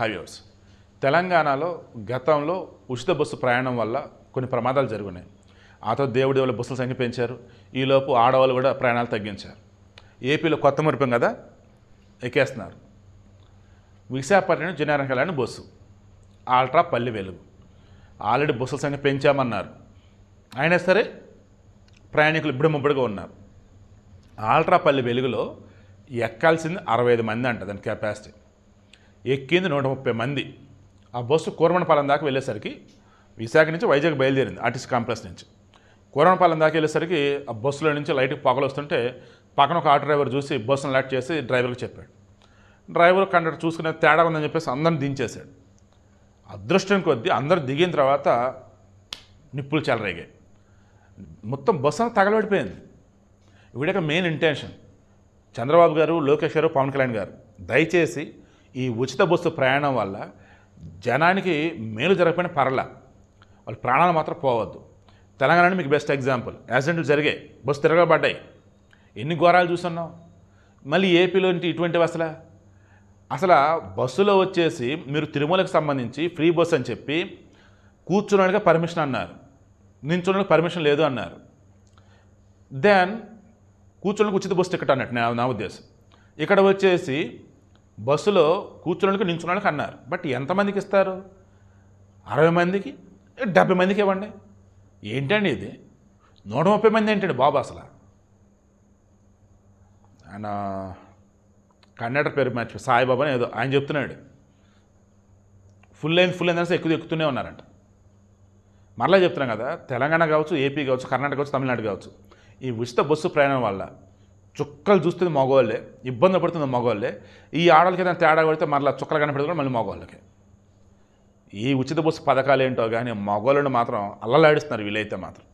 Highways తెలంగాణలో గతంలో ఉచిత బస్సు ప్రయాణం వల్ల కొన్ని ప్రమాదాలు జరుగున్నాయి. ఆతో దేవుడి వల్ల బస్సుల సంఖ్య పెంచారు. ఈలోపు ఆడవాళ్ళు కూడా ప్రయాణాలు తగ్గించారు. ఏపీలో కొత్త మురిపం కదా ఎక్కేస్తున్నారు. Visakhapatnam general Kalyan bus ultra Palle Velugu already బస్సుల సంఖ్య పెంచామన్నారు. అయినా సరే ప్రయాణికులు ఇబ్బడి ముబ్బడిగా ఉన్నారు. ఆల్ట్రా పల్లి వెలుగులో ఎక్కాల్సింది 65 మంది అంట దాని కెపాసిటీ. ఎక్కింది 130 మంది. ఆ బస్సు కూరమనపాలెం దాకా వెళ్ళేసరికి విశాఖ నుంచి వైజాగ్ బయలుదేరింది ఆర్టీసీ కాంప్లెక్స్ నుంచి. కూరమనపాలెం దాకా వెళ్ళేసరికి ఆ బస్సులో నుంచి లైట్కి పొగలు వస్తుంటే పక్కన ఒక ఆటో డ్రైవర్ చూసి బస్సును అలర్ట్ చేసి డ్రైవర్కి చెప్పాడు. డ్రైవర్ కండక్టర్ చూసుకునే తేడా ఉందని చెప్పేసి అందరిని దించేశాడు. అదృష్టం కొద్దీ అందరూ దిగిన తర్వాత నిప్పులు చెలరేగాయి. మొత్తం బస్సు అంతా తగలబడిపోయింది. వీడికి మెయిన్ ఇంటెన్షన్ చంద్రబాబు గారు, లోకేష్ గారు, పవన్ కళ్యాణ్ గారు దయచేసి ఈ ఉచిత బస్సు ప్రయాణం వల్ల జనానికి మేలు జరగకపోయినా పర్లా, వాళ్ళ ప్రాణాలు మాత్రం పోవద్దు. తెలంగాణలో మీకు బెస్ట్ ఎగ్జాంపుల్, యాక్సిడెంట్లు జరిగాయి, బస్సు తిరగబడ్డాయి, ఎన్ని ఘోరాలు చూస్తున్నాం. మళ్ళీ ఏపీలో ఇటువంటివి అసలు బస్సులో వచ్చేసి మీరు తిరుమలకు సంబంధించి ఫ్రీ బస్సు అని చెప్పి కూర్చున్నట్టుగా పర్మిషన్ అన్నారు, నించున్నకి పర్మిషన్ లేదు అన్నారు. దెన్ కూర్చోడానికి ఉచిత బస్సు టికెట్ అన్నట్టు నా ఉద్దేశం. ఇక్కడ వచ్చేసి బస్సులో కూర్చోడానికి నించున్నానికి అన్నారు. బట్ ఎంతమందికి ఇస్తారు? 60 మందికి, 70 మందికి ఇవ్వండి. ఏంటండి ఇది? 130 మంది ఏంటండి బాబు? అసలు ఆయన కండక్టర్ పేరు మర్చి సాయిబాబా అని ఏదో ఆయన చెప్తున్నాడు. ఫుల్ అయింది అనేసి ఎక్కుతూనే ఉన్నారంట. మరలా చెప్తున్నాం కదా, తెలంగాణ కావచ్చు, ఏపీ కావచ్చు, కర్ణాటక కావచ్చు, తమిళనాడు కావచ్చు, ఈ ఉచిత బస్సు ప్రయాణం వల్ల చుక్కలు చూస్తుంది మగవాళ్ళే, ఇబ్బంది పడుతుంది మగవాళ్ళే. ఈ ఆడలకి ఏదైనా తేడా పడితే మరలా చుక్కలు కనపడదు కూడా మళ్ళీ మగవాళ్ళకి. ఈ ఉచిత బస్సు పథకాలు ఏంటో కానీ మగవాళ్ళని మాత్రం అల్లలాడిస్తున్నారు వీలైతే మాత్రం.